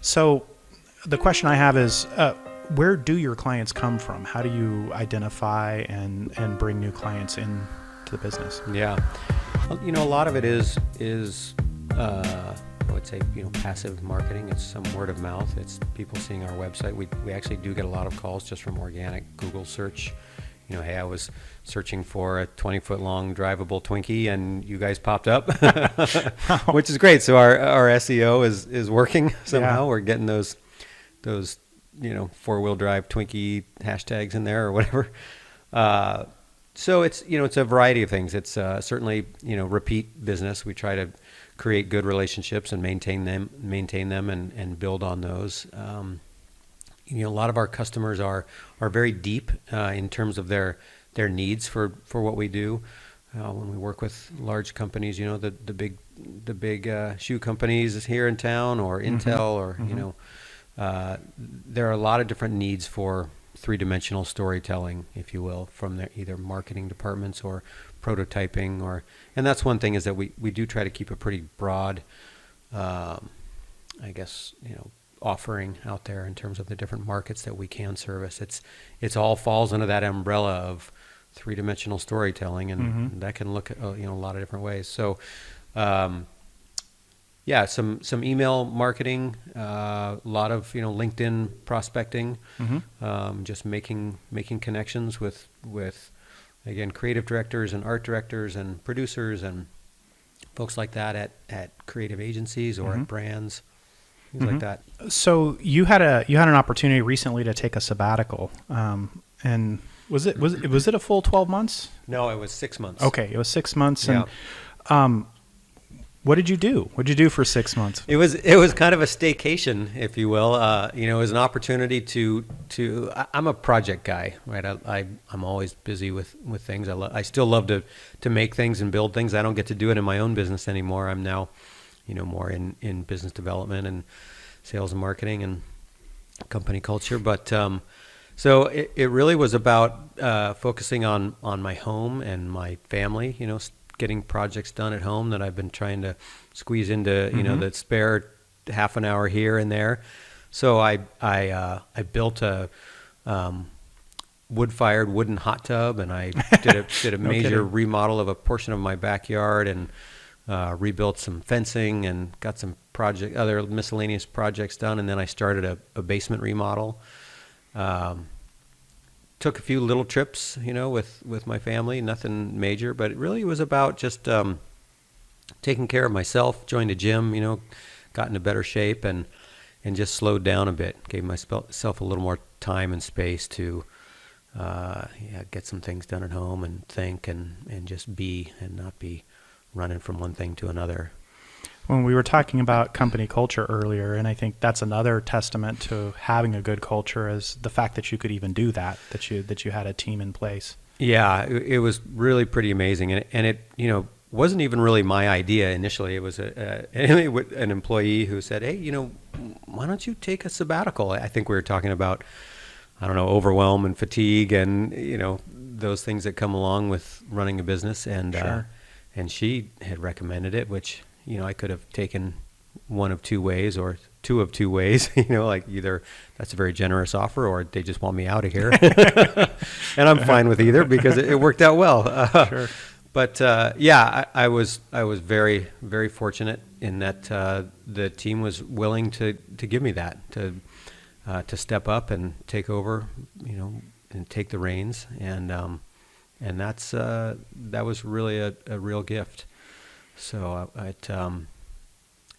So the question I have is, where do your clients come from? How do you identify and bring new clients in to the business? Yeah. Well, a lot of it is I would say, passive marketing. It's some word of mouth. It's people seeing our website. We actually do get a lot of calls just from organic Google search. Hey, I was searching for a 20-foot long drivable Twinkie and you guys popped up, which is great. So our SEO is working somehow. Yeah. We're getting those four-wheel drive Twinkie hashtags in there or whatever. So it's it's a variety of things. It's certainly repeat business. We try to create good relationships and maintain them and build on those. A lot of our customers are very deep in terms of their needs for what we do. When we work with large companies, the big shoe companies here in town, or Intel, or there are a lot of different needs for three-dimensional storytelling, if you will, from their either marketing departments or prototyping, and that's one thing, is that we do try to keep a pretty broad, offering out there in terms of the different markets that we can service. It's all falls under that umbrella of three-dimensional storytelling, and that can look at a lot of different ways. So some email marketing, a lot of LinkedIn prospecting, just making connections with again, creative directors and art directors and producers and folks like that at creative agencies or at brands. Things like that. So you had an opportunity recently to take a sabbatical, and was it a full 12 months? No, it was 6 months. Okay, it was 6 months. Yeah. And what did you do? What did you do for 6 months? It was kind of a staycation, if you will. It was an opportunity to. I'm a project guy, right? I'm always busy with things. I still love to make things and build things. I don't get to do it in my own business anymore. I'm now more in business development and sales and marketing and company culture. But so it really was about focusing on my home and my family, getting projects done at home that I've been trying to squeeze into, the spare half an hour here and there. So I built a wood-fired wooden hot tub, and I did a major remodel of a portion of my backyard, and rebuilt some fencing and got some other miscellaneous projects done. And then I started a basement remodel. Took a few little trips, with my family, nothing major, but it really was about just taking care of myself, joined a gym, got into better shape and just slowed down a bit, gave myself a little more time and space to get some things done at home and think and just be, and not be running from one thing to another. When we were talking about company culture earlier, and I think that's another testament to having a good culture, is the fact that you could even do that you had a team in place. Yeah, it was really pretty amazing, and it wasn't even really my idea initially. It was an employee who said, "Hey, why don't you take a sabbatical?" I think we were talking about, overwhelm and fatigue, and those things that come along with running a business, and sure. And she had recommended it, which I could have taken one of two ways, or two of two ways, like either that's a very generous offer or they just want me out of here. And I'm fine with either, because it worked out well. Sure. But I was very, very fortunate in that the team was willing to give me that, to step up and take over, and take the reins. And that was really a real gift. So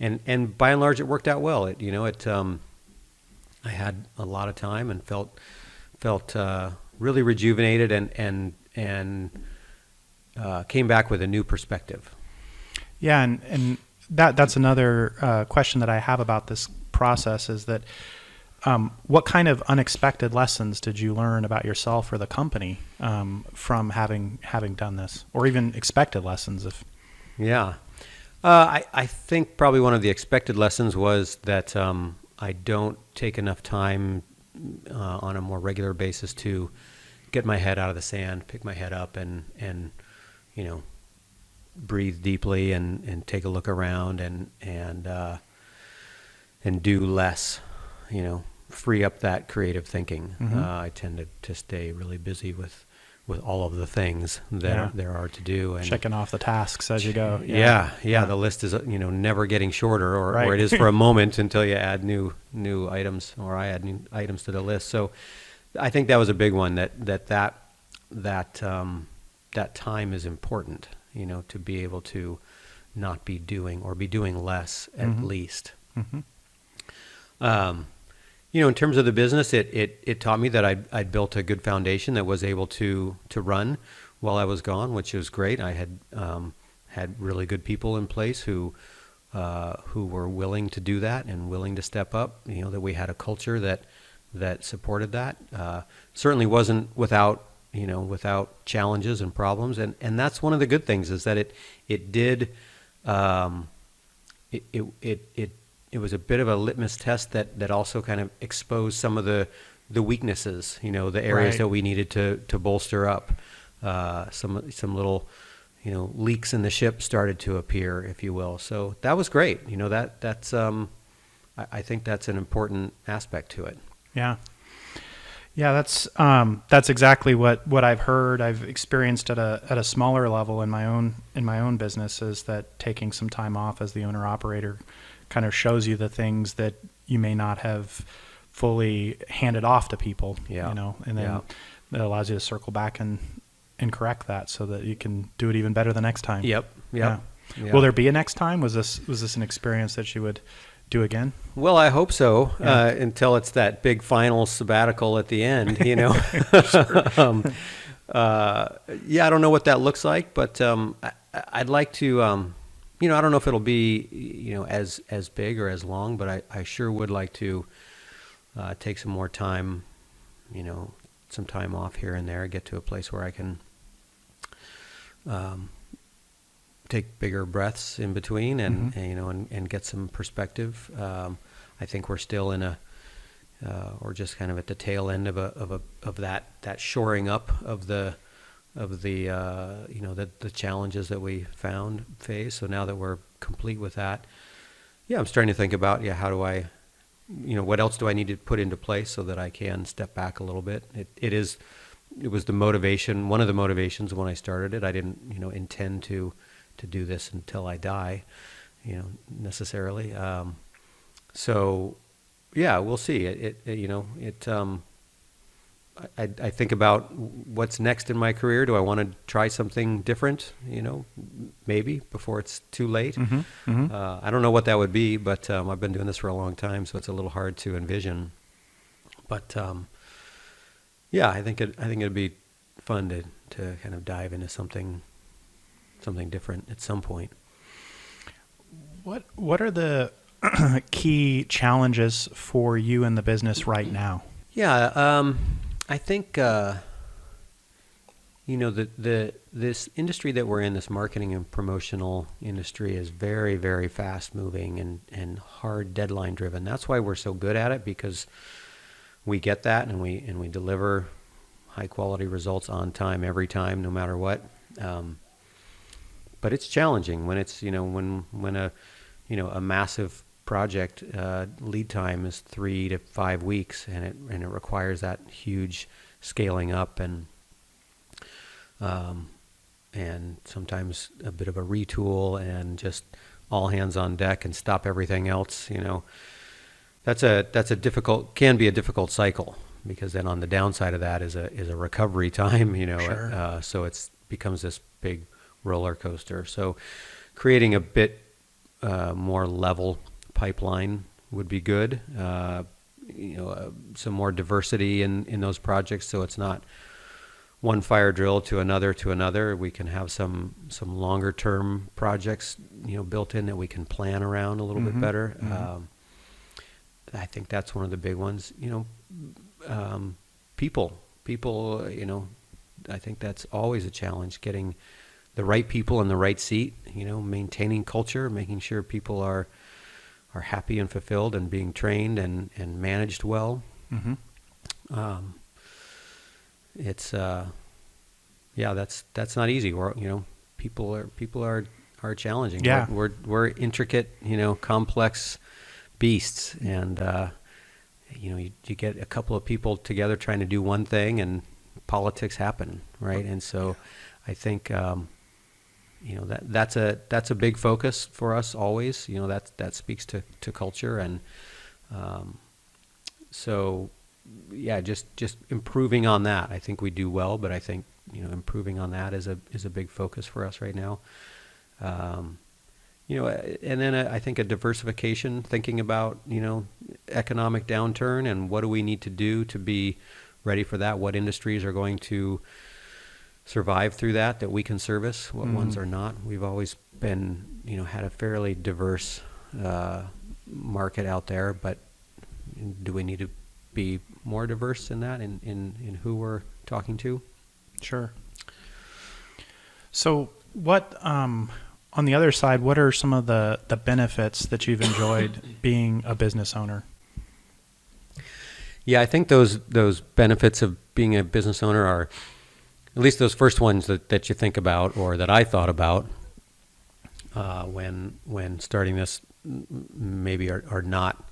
and by and large, it worked out well. I had a lot of time and felt really rejuvenated and came back with a new perspective. Yeah, and that's another question that I have about this process, is that what kind of unexpected lessons did you learn about yourself or the company from having done this, or even expected lessons? Yeah. I think probably one of the expected lessons was that I don't take enough time on a more regular basis to get my head out of the sand, pick my head up, and breathe deeply and take a look around and and do less, free up that creative thinking. Mm-hmm. I tend to stay really busy with all of the things that there are to do, and checking off the tasks as you go. Yeah. The list is never getting shorter, or Right. or it is for a moment until you add new items, or I add new items to the list. So I think that was a big one, that time is important, to be able to not be doing, or be doing less at Mm-hmm. least. Mm-hmm. In terms of the business, it taught me that I'd built a good foundation that was able to run while I was gone, which was great. I had really good people in place who were willing to do that and willing to step up. That we had a culture that supported that. Certainly wasn't without challenges and problems, and that's one of the good things, is that it did. It was a bit of a litmus test that also kind of exposed some of the weaknesses, the areas Right. that we needed to bolster up. Some little, leaks in the ship started to appear, if you will. So that was great. That's I think that's an important aspect to it. Yeah. Yeah, that's exactly what I've heard. I've experienced at a smaller level in my own business, is that taking some time off as the owner operator kind of shows you the things that you may not have fully handed off to people. Yeah. And then it allows you to circle back and correct that, so that you can do it even better the next time. Yep. Yeah. Yeah. Will there be a next time? Was this an experience that you would do again? Well, I hope so, Yeah. until it's that big final sabbatical at the end, I don't know what that looks like, but I'd like to, I don't know if it'll be, as big or as long, but I sure would like to take some more time, some time off here and there, get to a place where I can take bigger breaths in between, and, Mm-hmm. and get some perspective. I think we're still in or just kind of at the tail end of that shoring up of the challenges that we found phase. So now that we're complete with that, I'm starting to think about, how do I, what else do I need to put into place so that I can step back a little bit? It was the motivation, one of the motivations when I started it. I didn't, intend to do this until I die, necessarily. So, we'll see. I think about what's next in my career. Do I want to try something different? Maybe before it's too late. Mm-hmm. Mm-hmm. I don't know what that would be, but I've been doing this for a long time, so it's a little hard to envision. But I think it'd be fun to kind of dive into something different at some point. What are the key challenges for you in the business right now? I think this industry that we're in, this marketing and promotional industry, is very, very fast moving and hard deadline driven. That's why we're so good at it, because we get that, and we deliver high quality results on time every time, no matter what. But it's challenging when it's when a massive project lead time is 3 to 5 weeks, and it requires that huge scaling up and sometimes a bit of a retool and just all hands on deck and stop everything else. That's can be a difficult cycle, because then on the downside of that is a recovery time. Sure. So it becomes this big roller coaster. So creating a bit more level pipeline would be good. Some more diversity in those projects, so it's not one fire drill to another. We can have some longer term projects, built in that we can plan around a little bit better. Mm-hmm. I think that's one of the big ones. People. I think that's always a challenge, getting the right people in the right seat. Maintaining culture, making sure people are happy and fulfilled and being trained and managed well. Mm-hmm. It's that's not easy. People are challenging. Yeah. We're intricate, complex beasts, and you get a couple of people together trying to do one thing, and politics happen, right? And so I think that's a big focus for us always. That speaks to culture, and so yeah, just improving on that. I think we do well, but I think improving on that is a big focus for us right now. And then I think a diversification, thinking about economic downturn and what do we need to do to be ready for that. What industries are going to survive through that we can service? What ones are not? We've always been had a fairly diverse market out there, but do we need to be more diverse in that in who we're talking to? Sure. So what on the other side, what are some of the benefits that you've enjoyed being a business owner? Yeah, I think those benefits of being a business owner are, at least those first ones that you think about, or that I thought about when starting this, maybe are not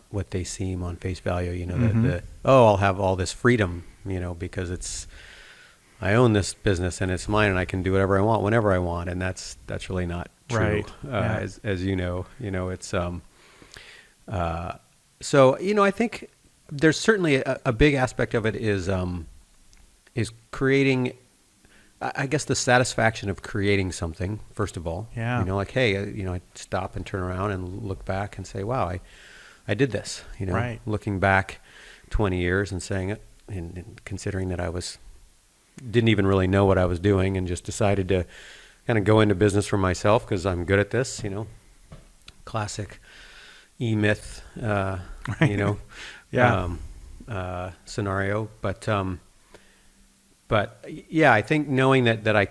what they seem on face value. I'll have all this freedom, because I own this business and it's mine, and I can do whatever I want whenever I want, and that's really not true. Right. Yeah. As it's so I think there's certainly a big aspect of it is creating, I guess, the satisfaction of creating something, first of all. Yeah. I stop and turn around and look back and say, wow, I did this, Right. Looking back 20 years and saying it, and considering that I didn't even really know what I was doing, and just decided to kind of go into business for myself because I'm good at this, classic E-Myth, Right. Yeah. Scenario. But yeah, I think knowing that I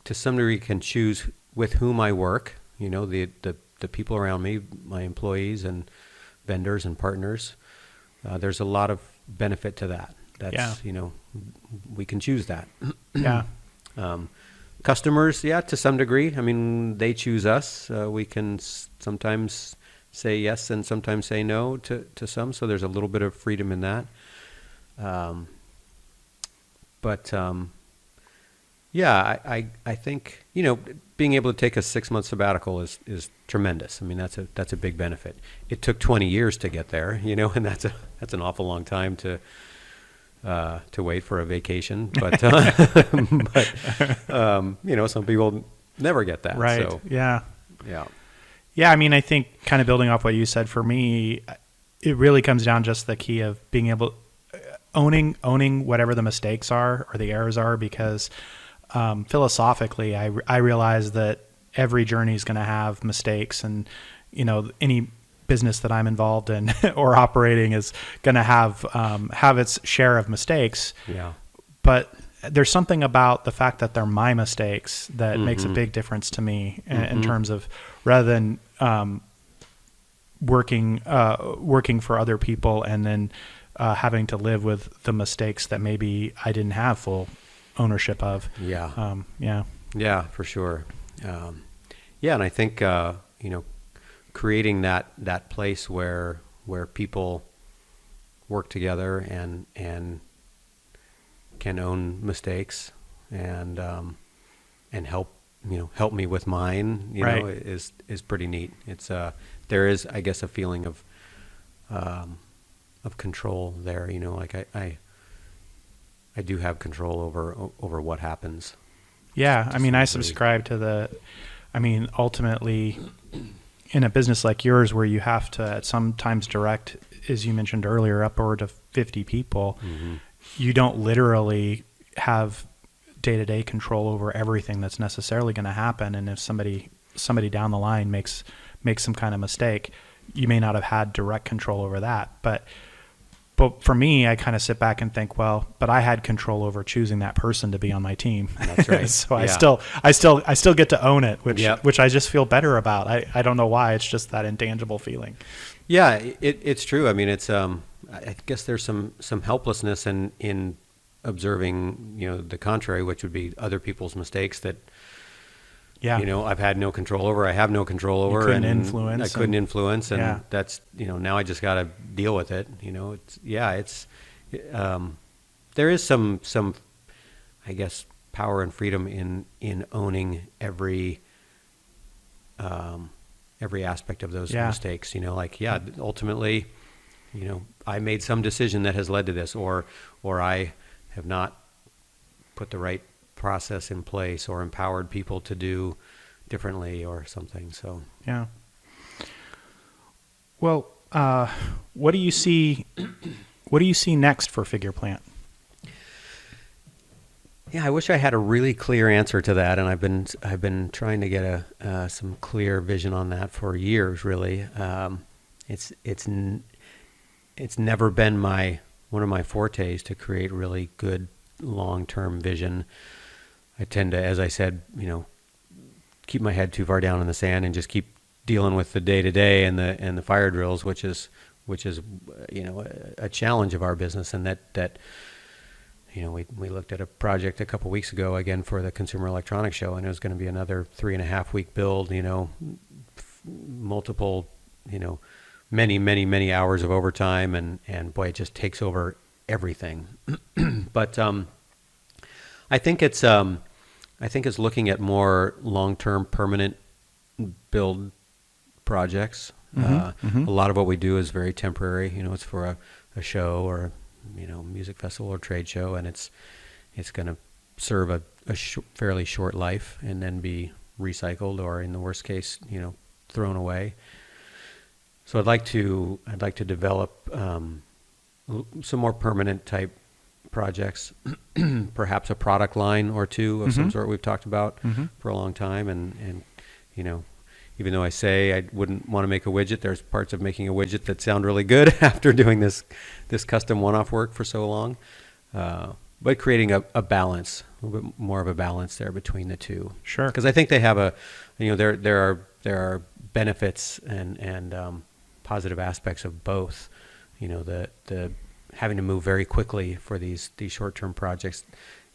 to some degree can choose with whom I work, the people around me, my employees and vendors and partners, there's a lot of benefit to that. That's, we can choose that. Yeah. Customers, to some degree. I mean, they choose us. We can sometimes say yes and sometimes say no to some. So there's a little bit of freedom in that. I think, being able to take a 6-month sabbatical is tremendous. I mean, that's a big benefit. It took 20 years to get there, and that's an awful long time to wait for a vacation. But, some people never get that. Right. So, Yeah. yeah. Yeah. I mean, I think kind of building off what you said, for me, it really comes down just the key of being able, owning whatever the mistakes are or the errors are, because philosophically, I realize that every journey is going to have mistakes, and any business that I'm involved in or operating is going to have its share of mistakes. Yeah. But there's something about the fact that they're my mistakes that makes a big difference to me in terms of, rather than working for other people and then having to live with the mistakes that maybe I didn't have full ownership of. Yeah. Yeah, for sure. And I think creating that place where people work together and can own mistakes and help me with mine, Right. is pretty neat. It's there is, I guess, a feeling of control there. I do have control over what happens. Yeah. I mean, I subscribe to ultimately in a business like yours, where you have to sometimes direct, as you mentioned earlier, upward of 50 people, you don't literally have day-to-day control over everything that's necessarily going to happen. And if somebody down the line makes some kind of mistake, you may not have had direct control over that. But for me, I kind of sit back and think, well, but I had control over choosing that person to be on my team. That's right. So Yeah. I still get to own it, Yep. which I just feel better about. I don't know why. It's just that intangible feeling. Yeah, it's true. I mean, it's I guess there's some helplessness in observing, the contrary, which would be other people's mistakes that Yeah. I've had no control over, I have no control over, couldn't and influence I couldn't and- influence, and Yeah. that's, now I just got to deal with it. There is some, I guess, power and freedom in owning every aspect of those Yeah. mistakes. Ultimately, I made some decision that has led to this, or I have not put the right process in place or empowered people to do differently or something. So Yeah. Well, what do you see? What do you see next for Figure Plant? yeah, I wish I had a really clear answer to that, and I've been trying to get some clear vision on that for years. Really, it's never been one of my fortes to create really good long-term vision. I tend to, as I said, keep my head too far down in the sand and just keep dealing with the day-to-day and the fire drills, which is a challenge of our business. And that we looked at a project a couple weeks ago again for the Consumer Electronics Show, and it was going to be another 3.5 week build. Multiple, many hours of overtime, and boy, it just takes over everything. But I think it's looking at more long-term, permanent build projects. A lot of what we do is very temporary. It's for a show or music festival or trade show, and it's going to serve a fairly short life and then be recycled, or in the worst case, thrown away. So I'd like to develop some more permanent type projects, perhaps a product line or two of some sort we've talked about for a long time. And even though I say I wouldn't want to make a widget, there's parts of making a widget that sound really good after doing this custom one-off work for so long. But creating a balance, a little bit more of a balance there between the two. Sure. Because I think they have there are benefits and positive aspects of both. The having to move very quickly for these short-term projects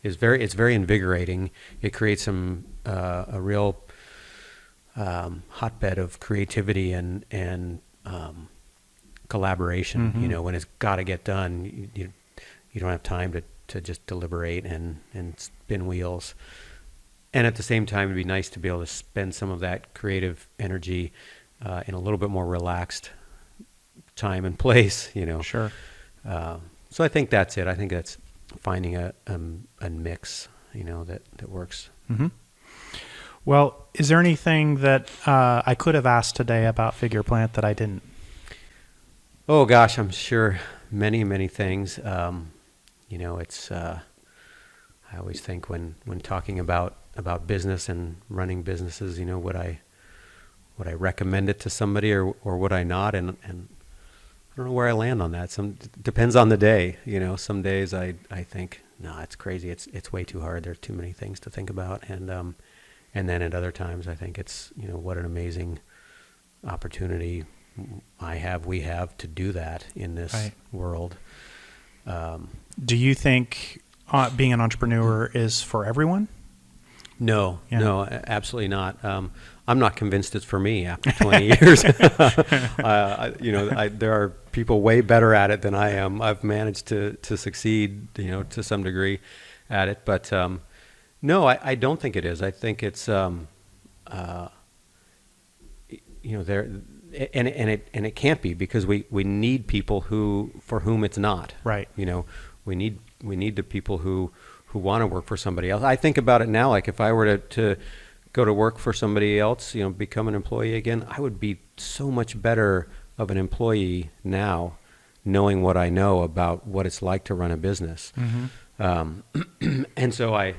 it's very invigorating. It creates a real hotbed of creativity and collaboration. When it's got to get done, you don't have time to just deliberate and spin wheels. And at the same time, it'd be nice to be able to spend some of that creative energy in a little bit more relaxed time and place. Sure. So I think that's it. I think that's finding a mix, that works. Mm-hmm. Well, is there anything that I could have asked today about Figure Plant that I didn't? Oh gosh, I'm sure many things. It's I always think when talking about business and running businesses, would I recommend it to somebody or would I not? And I don't know where I land on that. Depends on the day. Some days I think, no, it's crazy. It's way too hard. There's too many things to think about. And then at other times I think it's, what an amazing opportunity we have to do that in this world. Do you think being an entrepreneur is for everyone? No, Yeah. no, absolutely not. I'm not convinced it's for me after 20 years. There are people way better at it than I am. I've managed to succeed, to some degree at it. But no, I don't think it is. I think it's, there, and it can't be, because we need people for whom it's not. Right. We need the people who want to work for somebody else. I think about it now, like if I were to go to work for somebody else, become an employee again, I would be so much better of an employee now, knowing what I know about what it's like to run a business. Mm-hmm. And so I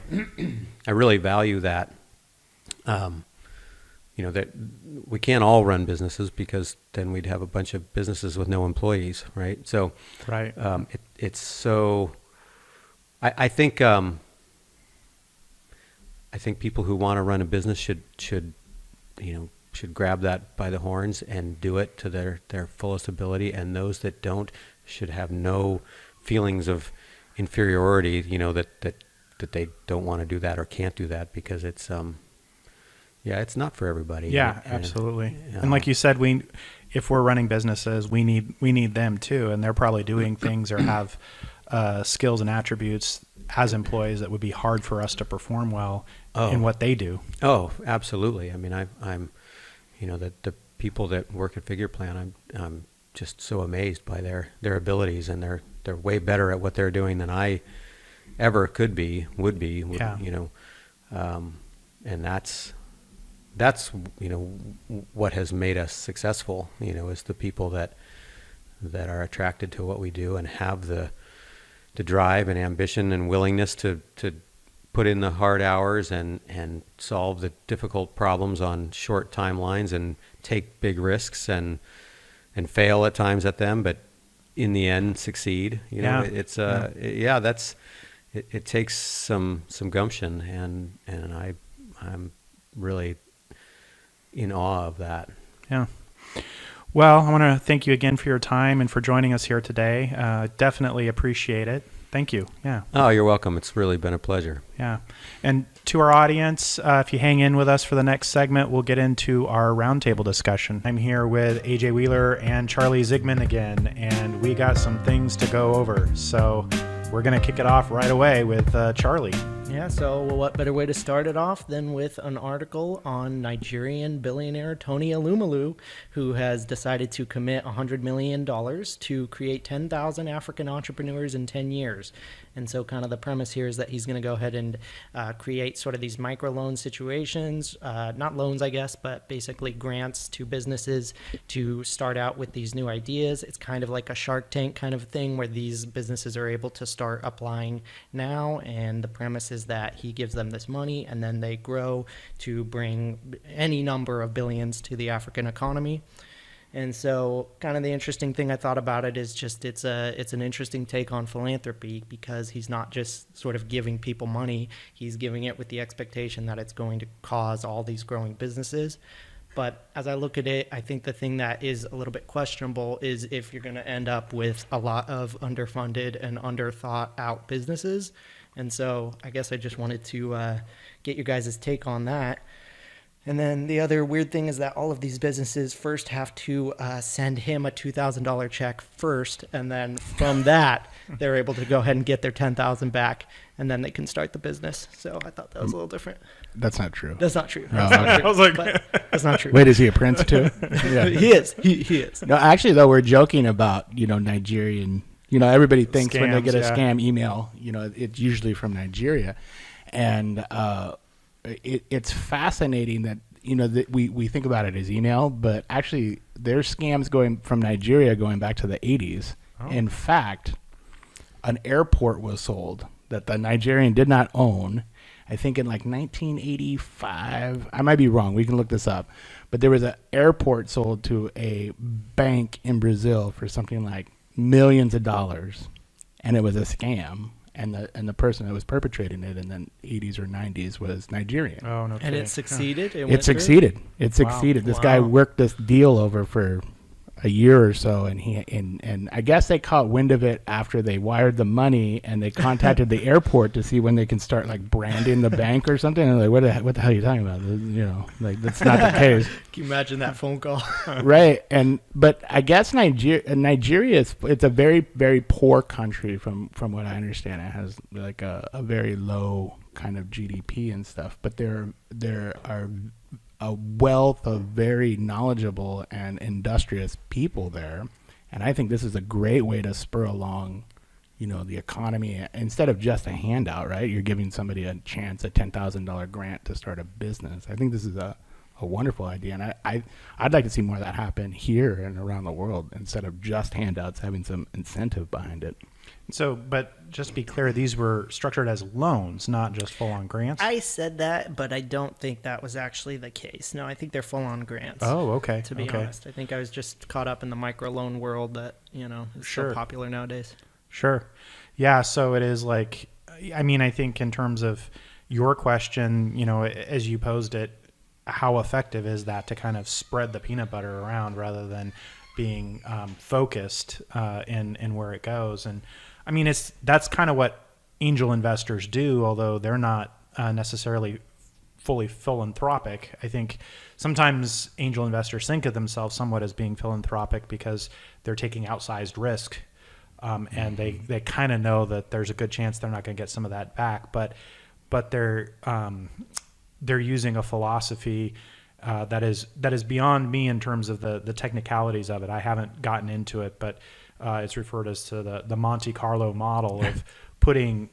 really value that. That we can't all run businesses, because then we'd have a bunch of businesses with no employees, right? So, right. It's so. I think people who want to run a business should grab that by the horns and do it to their fullest ability, and those that don't should have no feelings of inferiority, that they don't want to do that or can't do that, because it's it's not for everybody. Yeah, absolutely. And like you said, if we're running businesses, we need them too, and they're probably doing things or have skills and attributes as employees that would be hard for us to perform well in what they do. Oh, absolutely. I mean, I'm the people that work at Figure Plan, I'm just so amazed by their abilities, and they're way better at what they're doing than I ever would be. And that's what has made us successful. Is the people that are attracted to what we do and have the drive and ambition and willingness to put in the hard hours and solve the difficult problems on short timelines and take big risks and fail at times at them, but in the end succeed. It takes some gumption, and I'm really in awe of that. Yeah. Well, I want to thank you again for your time and for joining us here today. Definitely appreciate it. Thank you. Yeah. Oh, you're welcome. It's really been a pleasure. Yeah. And to our audience, if you hang in with us for the next segment, we'll get into our roundtable discussion. I'm here with AJ Wheeler and Charlie Zigman again, and we got some things to go over. So we're going to kick it off right away with Charlie. Yeah, so what better way to start it off than with an article on Nigerian billionaire Tony Elumelu, who has decided to commit $100 million to create 10,000 African entrepreneurs in 10 years. And so kind of the premise here is that he's going to go ahead and create sort of these microloan situations, not loans, I guess, but basically grants to businesses to start out with these new ideas. It's kind of like a Shark Tank kind of thing where these businesses are able to start applying now. And the premise is that he gives them this money and then they grow to bring any number of billions to the African economy. And so kind of the interesting thing I thought about it is just it's an interesting take on philanthropy, because he's not just sort of giving people money, he's giving it with the expectation that it's going to cause all these growing businesses. But as I look at it, I think the thing that is a little bit questionable is if you're going to end up with a lot of underfunded and underthought out businesses. And so I guess I just wanted to get your guys' take on that. And then the other weird thing is that all of these businesses first have to send him a $2,000 check first, and then from that they're able to go ahead and get their $10,000 back, and then they can start the business. So I thought that was a little different. That's not true. That's not true. No, That's not okay. true. I was like, But that's not true. Wait, is he a prince too? Yeah. He is. He is. No, actually, though, we're joking about, Nigerian. Everybody thinks when they Scams, get a yeah. scam email, it's usually from Nigeria, and it's fascinating that that we think about it as email, but actually there's scams going from Nigeria going back to the 80s. Oh. In fact, an airport was sold that the Nigerian did not own. I think in like 1985. I might be wrong. We can look this up. But there was an airport sold to a bank in Brazil for something like millions of dollars, and it was a scam. And the person that was perpetrating it in the 80s or 90s was Nigerian. Oh, no kidding. And it succeeded. It succeeded. It succeeded. This guy worked this deal over for a year or so, and I guess they caught wind of it after they wired the money, and they contacted the airport to see when they can start like branding the bank or something. And they're like, what the hell are you talking about? That's not the case. Can you imagine that phone call? Right. But I guess Nigeria it's a very, very poor country from what I understand. It has like a very low kind of GDP and stuff, but there are a wealth of very knowledgeable and industrious people there. And I think this is a great way to spur along, the economy instead of just a handout, right? You're giving somebody a chance, a $10,000 grant to start a business. I think this is a wonderful idea. And I'd like to see more of that happen here and around the world instead of just handouts, having some incentive behind it. So, but just to be clear, these were structured as loans, not just full-on grants? I said that, but I don't think that was actually the case. No, I think they're full-on grants. Oh, okay. To be honest, I think I was just caught up in the microloan world that is so popular nowadays. Sure. Yeah. So it is like, I think in terms of your question, as you posed it, how effective is that to kind of spread the peanut butter around rather than being focused in where it goes? And that's kind of what angel investors do, although they're not necessarily fully philanthropic. I think sometimes angel investors think of themselves somewhat as being philanthropic because they're taking outsized risk, and they kind of know that there's a good chance they're not going to get some of that back, but they're using a philosophy that is beyond me in terms of the technicalities of it. I haven't gotten into it, but it's referred as to the Monte Carlo model of putting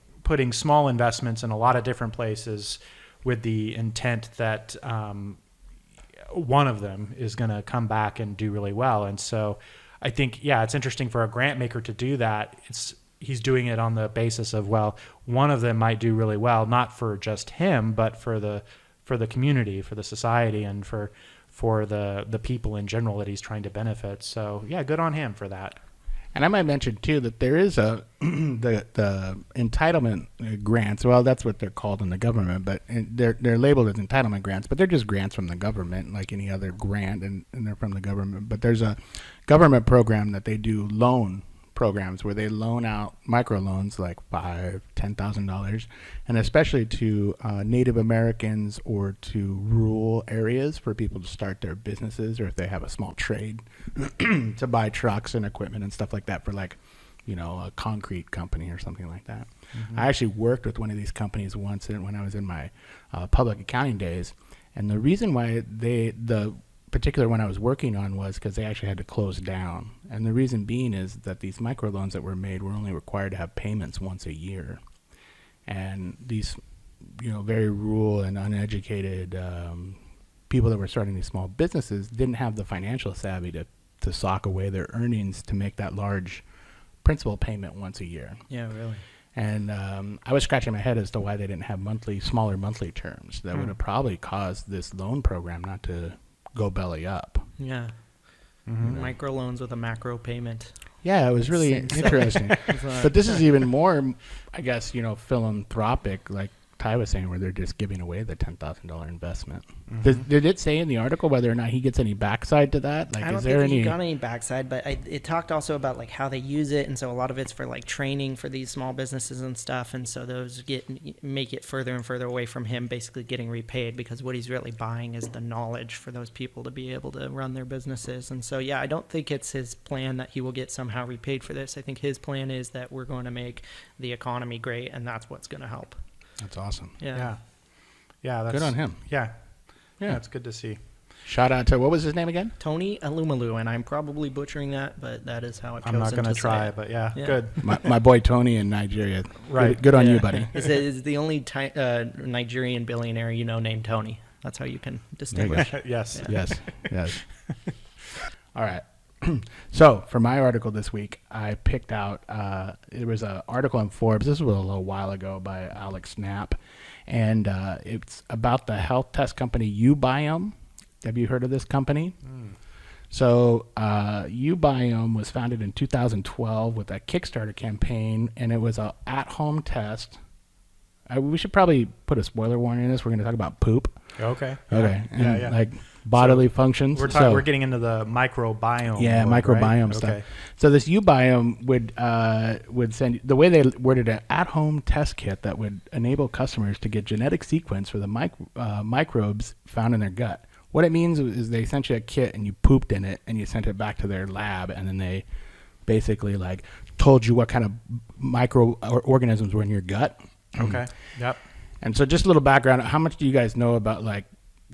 small investments in a lot of different places with the intent that one of them is going to come back and do really well. And so I think, it's interesting for a grant maker to do that. He's doing it on the basis of, well, one of them might do really well, not for just him, but for the community, for the society, and for the people in general that he's trying to benefit. So good on him for that. And I might mention too that there is the entitlement grants. Well, that's what they're called in the government, but they're labeled as entitlement grants, but they're just grants from the government, like any other grant, and they're from the government. But there's a government program that they do loan programs where they loan out microloans like $5,000, $10,000, and especially to Native Americans or to rural areas for people to start their businesses, or if they have a small trade to buy trucks and equipment and stuff like that for a concrete company or something like that. Mm-hmm. I actually worked with one of these companies once when I was in my public accounting days, and the reason why the particular one I was working on was because they actually had to close down. And the reason being is that these microloans that were made were only required to have payments once a year. And these, very rural and uneducated people that were starting these small businesses didn't have the financial savvy to sock away their earnings to make that large principal payment once a year. Yeah, really. And I was scratching my head as to why they didn't have smaller monthly terms. That would have probably caused this loan program not to go belly up. Yeah. Mm-hmm. Microloans with a macro payment. Yeah, it was really interesting. But this is even more, I guess, philanthropic, like Ty was saying, where they're just giving away the $10,000 investment. Mm-hmm. Did it say in the article whether or not he gets any backside to that? Like, I don't is there think any? he got any backside, but it talked also about like how they use it, and so a lot of it's for like training for these small businesses and stuff, and so those make it further and further away from him basically getting repaid, because what he's really buying is the knowledge for those people to be able to run their businesses. And so I don't think it's his plan that he will get somehow repaid for this. I think his plan is that we're going to make the economy great, and that's what's going to help. That's awesome. Yeah. That's good on him. Yeah, it's good to see. Shout out to, what was his name again? Tony Alumalu, and I'm probably butchering that, but that is how it goes. I'm not going to try, it. But good. My boy Tony in Nigeria. Right. Good on you, buddy. Is the only Nigerian billionaire named Tony. That's how you can distinguish. Yes. Yeah. Yes. All right. So for my article this week, I picked out, it was an article in Forbes. This was a little while ago by Alex Knapp. And it's about the health test company biome. Have you heard of this company? So biome was founded in 2012 with a Kickstarter campaign, and it was an at-home test. We should probably put a spoiler warning in this. We're going to talk about poop. Okay. Okay. Yeah. And like bodily functions. We're getting into the microbiome. Yeah, microbiome stuff. Okay. So this biome would send, the way they worded it, at-home test kit that would enable customers to get genetic sequence for the microbes found in their gut. What it means is they sent you a kit and you pooped in it and you sent it back to their lab, and then they basically like told you what kind of microorganisms were in your gut. Okay. Yep. And so just a little background, how much do you guys know about like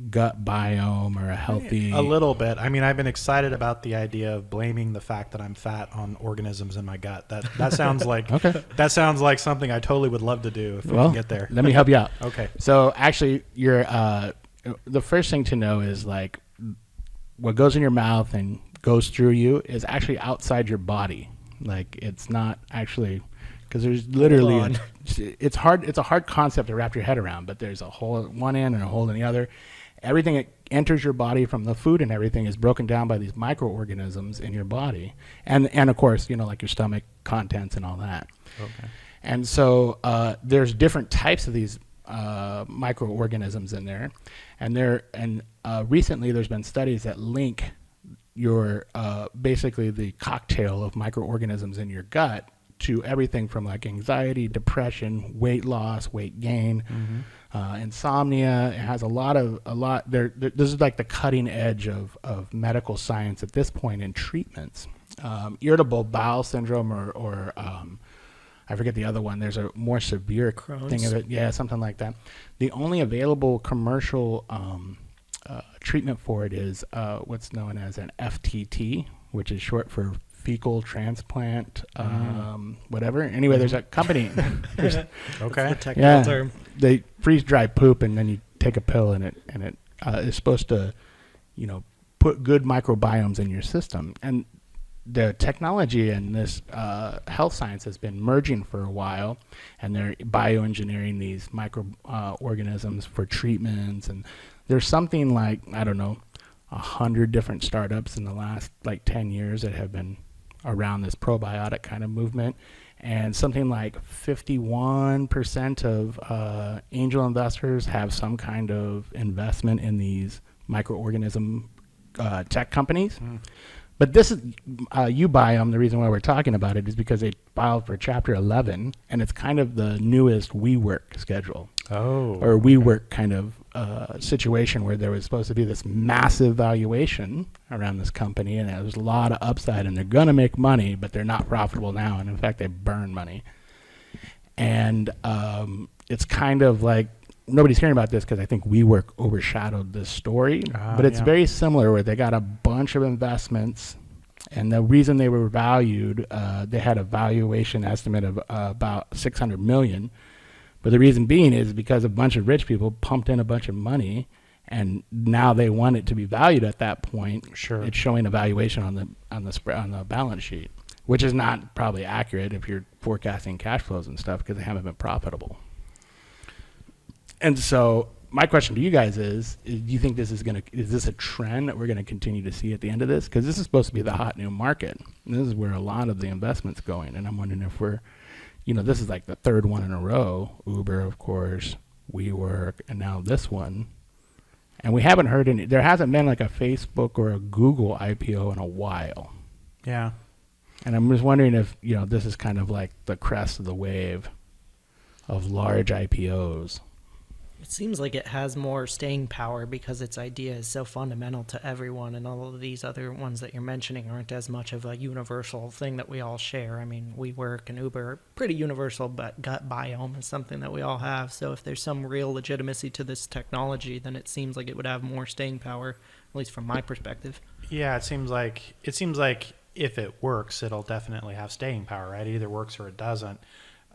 gut biome or a healthy? A little bit. I mean, I've been excited about the idea of blaming the fact that I'm fat on organisms in my gut. That sounds like okay. That sounds like something I totally would love to do if we can get there. Let me help you out. Okay. So actually, you're the first thing to know is like what goes in your mouth and goes through you is actually outside your body. Like it's not actually, because there's literally it's hard. It's a hard concept to wrap your head around. But there's a hole at one end and a hole in the other. Everything that enters your body from the food and everything is broken down by these microorganisms in your body, and of course, like your stomach contents and all that. Okay. And so there's different types of these microorganisms in there, and recently there's been studies that link your basically the cocktail of microorganisms in your gut to everything from like anxiety, depression, weight loss, weight gain, insomnia. It has a lot. This is like the cutting edge of medical science at this point in treatments. Irritable bowel syndrome or I forget the other one. There's a more severe Crohn's. thing of it. Yeah, something like that. The only available commercial treatment for it is what's known as an FTT, which is short for fecal transplant, whatever. Anyway, there's a company. Okay. The technical Yeah, term. they freeze dry poop, and then you take a pill, and it is supposed to, put good microbiomes in your system. And the technology and this health science has been merging for a while, and they're bioengineering these microorganisms for treatments. And there's something like, I don't know, 100 different startups in the last like 10 years that have been around this probiotic kind of movement. And something like 51% of angel investors have some kind of investment in these microorganism tech companies. But this is Biome. The reason why we're talking about it is because they filed for Chapter 11, and it's kind of the newest WeWork schedule. Or WeWork kind of situation where there was supposed to be this massive valuation around this company, and there was a lot of upside, and they're going to make money, but they're not profitable now, and in fact, they burn money. And it's kind of like, nobody's hearing about this because I think WeWork overshadowed this story, but it's very similar where they got a bunch of investments, and the reason they were valued, they had a valuation estimate of about $600 million. But the reason being is because a bunch of rich people pumped in a bunch of money, and now they want it to be valued at that point. Sure. It's showing a valuation on the balance sheet, which is not probably accurate if you're forecasting cash flows and stuff because they haven't been profitable. And so my question to you guys is do you think is this a trend that we're going to continue to see at the end of this? Because this is supposed to be the hot new market. And this is where a lot of the investment's going. And I'm wondering if we're, this is like the third one in a row. Uber, of course, WeWork, and now this one. And we haven't heard there hasn't been like a Facebook or a Google IPO in a while. Yeah. And I'm just wondering if, this is kind of like the crest of the wave of large IPOs. It seems like it has more staying power because its idea is so fundamental to everyone, and all of these other ones that you're mentioning aren't as much of a universal thing that we all share. I mean, WeWork and Uber are pretty universal, but gut biome is something that we all have. So if there's some real legitimacy to this technology, then it seems like it would have more staying power, at least from my perspective. Yeah, it seems like if it works, it'll definitely have staying power, right? It either works or it doesn't.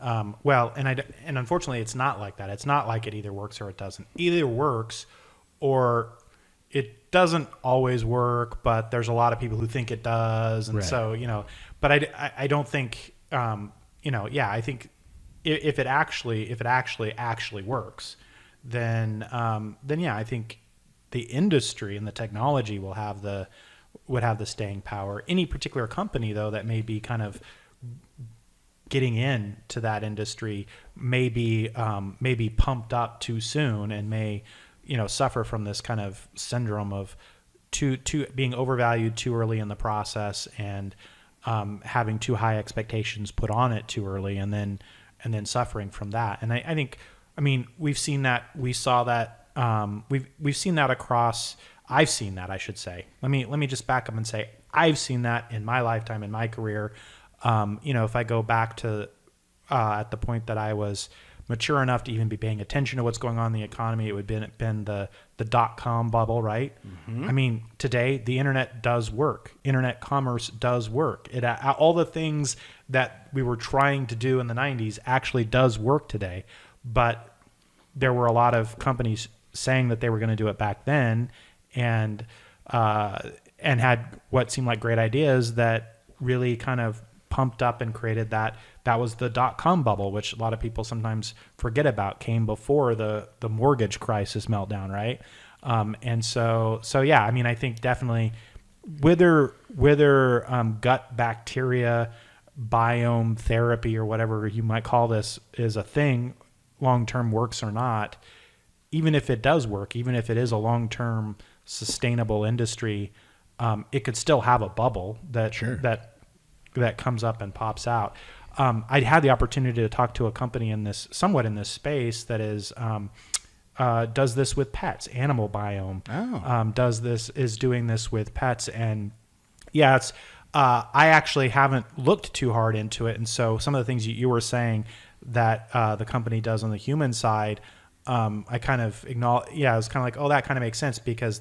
And unfortunately, it's not like that. It's not like it either works or it doesn't. Either works or it doesn't always work, but there's a lot of people who think it does. And right. So, but I don't think, I think if it actually works, then yeah, I think the industry and the technology would have the staying power. Any particular company, though, that may be kind of getting into that industry may be pumped up too soon and may, suffer from this kind of syndrome of being overvalued too early in the process and having too high expectations put on it too early and then suffering from that. And I think, we've seen that. We saw that. We've seen that across. I've seen that, I should say. Let me just back up and say I've seen that in my lifetime, in my career. If I go back to at the point that I was mature enough to even be paying attention to what's going on in the economy, it would have been the .com bubble, right? Mm-hmm. Today the internet does work. Internet commerce does work. All the things that we were trying to do in the 90s actually does work today. But there were a lot of companies saying that they were going to do it back then, and had what seemed like great ideas that really kind of pumped up and created that was the .com bubble, which a lot of people sometimes forget about, came before the mortgage crisis meltdown, right? And so yeah, I think definitely whether gut bacteria biome therapy or whatever you might call this is a thing, long-term works or not, even if it does work, even if it is a long-term sustainable industry, it could still have a bubble that comes up and pops out. I had the opportunity to talk to a company somewhat in this space that is does this with pets, Animal Biome. Is doing this with pets, and yeah, it's. I actually haven't looked too hard into it, and so some of the things you were saying that the company does on the human side, I kind of acknowledge. Yeah, I was kind of like, oh, that kind of makes sense because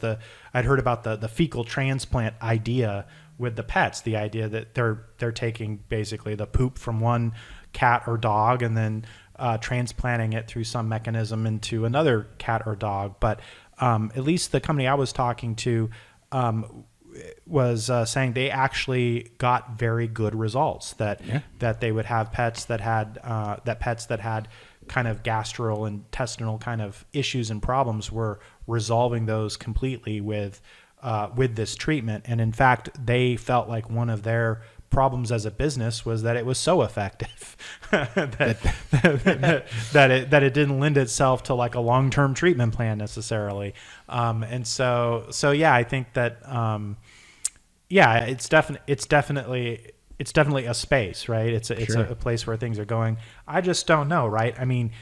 I'd heard about the fecal transplant idea with the pets, the idea that they're taking basically the poop from one cat or dog and then transplanting it through some mechanism into another cat or dog. But at least the company I was talking to was saying they actually got very good results. That they would have pets that had kind of gastrointestinal kind of issues and problems were resolving those completely with this treatment. And in fact, they felt like one of their problems as a business was that it was so effective that it didn't lend itself to like a long-term treatment plan necessarily. And so yeah, I think that it's definitely a space, right? It's a place where things are going. I just don't know, right? I mean,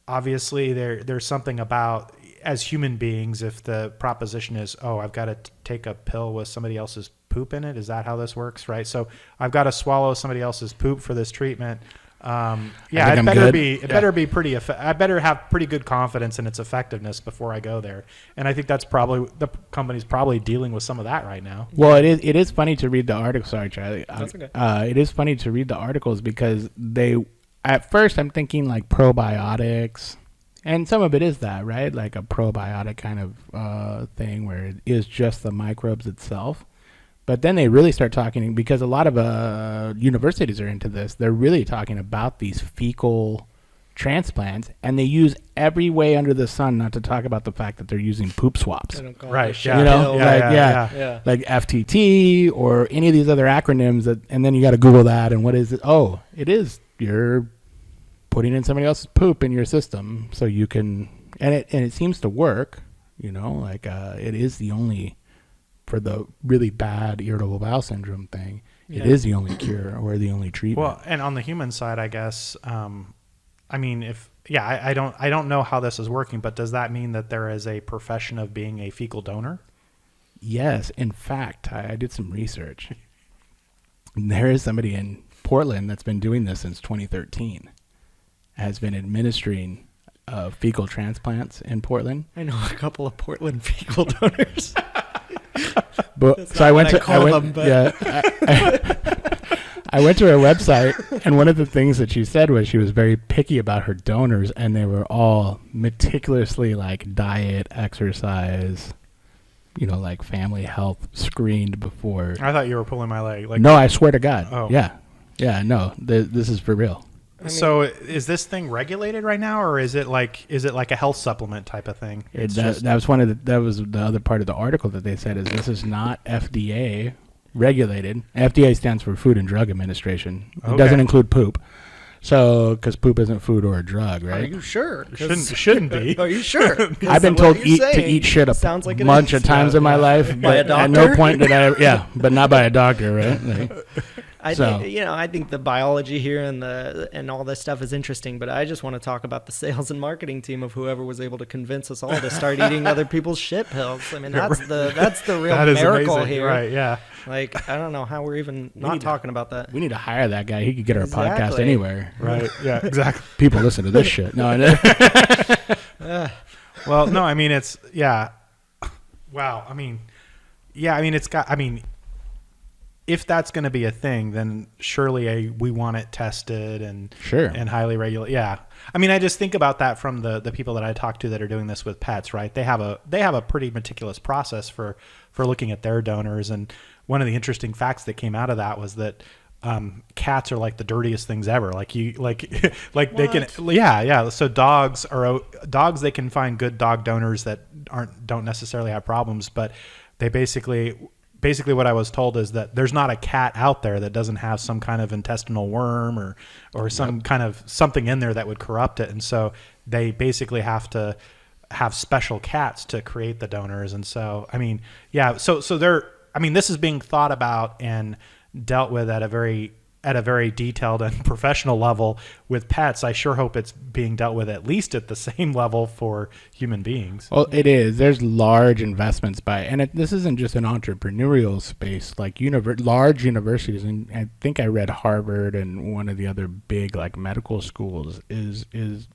obviously there's something about, as human beings, if the proposition is, oh, I've got to take a pill with somebody else's poop in it, is that how this works, right? So I've got to swallow somebody else's poop for this treatment. It better be pretty. I better have pretty good confidence in its effectiveness before I go there. And I think that's probably the company's probably dealing with some of that right now. Well, it is funny to read the article. Sorry, Charlie. That's okay. It is funny to read the articles because at first I'm thinking like probiotics. And some of it is that, right? Like a probiotic kind of thing where it is just the microbes itself. But then they really start talking, because a lot of universities are into this, they're really talking about these fecal transplants, and they use every way under the sun not to talk about the fact that they're using poop swaps. Right. Yeah. You know, like FTT or any of these other acronyms and then you got to Google that. And what is it? Oh, it is, you're putting in somebody else's poop in your system so you can, and it seems to work, you know, like it is the only, for the really bad irritable bowel syndrome thing, it is the only cure or the only treatment. Well, and on the human side, I guess, I mean, I don't know how this is working, but does that mean that there is a profession of being a fecal donor? Yes. In fact, I did some research. There is somebody in Portland that's been doing this since 2013. Has been administering fecal transplants in Portland. I know a couple of Portland fecal donors. But so I went to her website, and one of the things that she said was she was very picky about her donors, and they were all meticulously like diet, exercise, you know, like family health screened before. I thought you were pulling my leg. Like, no, I swear to God. Oh. Yeah, no, this is for real. I mean, so is this thing regulated right now, or is it like a health supplement type of thing? That was the other part of the article that they said is this is not FDA regulated. FDA stands for Food and Drug Administration. It doesn't include poop. So, because poop isn't food or a drug, right? Are you sure? Shouldn't be. Are you sure? I've been told to eat shit a bunch of times in my life, but at no point did I. But not by a doctor, right? I think the biology here and all this stuff is interesting, but I just want to talk about the sales and marketing team of whoever was able to convince us all to start eating other people's shit pills. I mean, that's the real miracle amazing. here, right? Yeah. Like, I don't know how we're even not talking about that. We need to hire that guy. He could get our podcast anywhere. Right. Yeah. Exactly. People listen to this shit. No, I know. Well, no. I mean, it's Wow. I mean, it's got. I mean, if that's going to be a thing, then surely we want it tested and highly regulated. Yeah. I mean, I just think about that from the people that I talk to that are doing this with pets, right? They have a pretty meticulous process for looking at their donors. And one of the interesting facts that came out of that was that cats are like the dirtiest things ever. Like they can, yeah. So dogs, they can find good dog donors that don't necessarily have problems, but they basically what I was told is that there's not a cat out there that doesn't have some kind of intestinal worm or some kind of something in there that would corrupt it. And so they basically have to have special cats to create the donors. And so, I mean, yeah, so this is being thought about and dealt with at a very at a very detailed and professional level with pets, I sure hope it's being dealt with at least at the same level for human beings. Well, it is. There's large investments this isn't just an entrepreneurial space, like large universities, and I think I read Harvard and one of the other big like medical schools is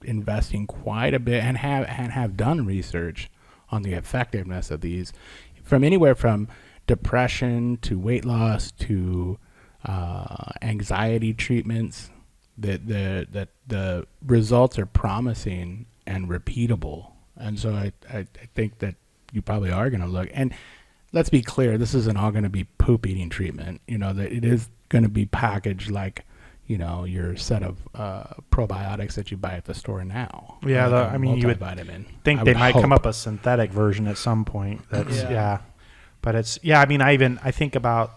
investing quite a bit and have done research on the effectiveness of these, from anywhere from depression to weight loss to anxiety treatments. That the results are promising and repeatable, and so I think that you probably are going to look. And let's be clear, this isn't all going to be poop eating treatment. That it is going to be packaged like your set of probiotics that you buy at the store now. Yeah, like you would think they might come up with a synthetic version at some point. That's but it's I think about.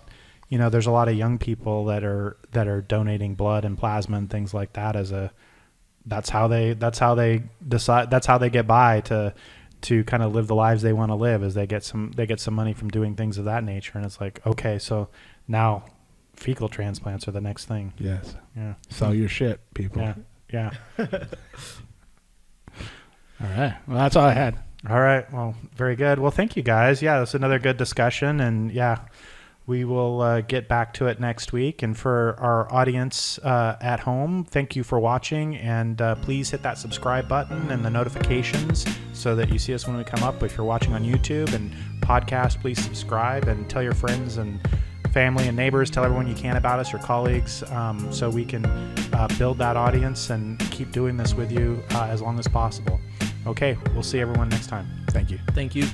There's a lot of young people that are donating blood and plasma and things like that that's how they decide, that's how they get by to kind of live the lives they want to live, is they get some money from doing things of that nature. And it's like, okay, so now fecal transplants are the next thing. Yes. Yeah. Sell your shit, people. Yeah. All right. Well, that's all I had. All right. Well, very good. Well, thank you guys. Yeah, that's another good discussion. And we will get back to it next week. And for our audience at home, thank you for watching. And please hit that subscribe button and the notifications so that you see us when we come up. If you're watching on YouTube and podcast, please subscribe and tell your friends and family and neighbors. Tell everyone you can about us, your colleagues, so we can build that audience and keep doing this with you as long as possible. Okay, we'll see everyone next time. Thank you. Thank you.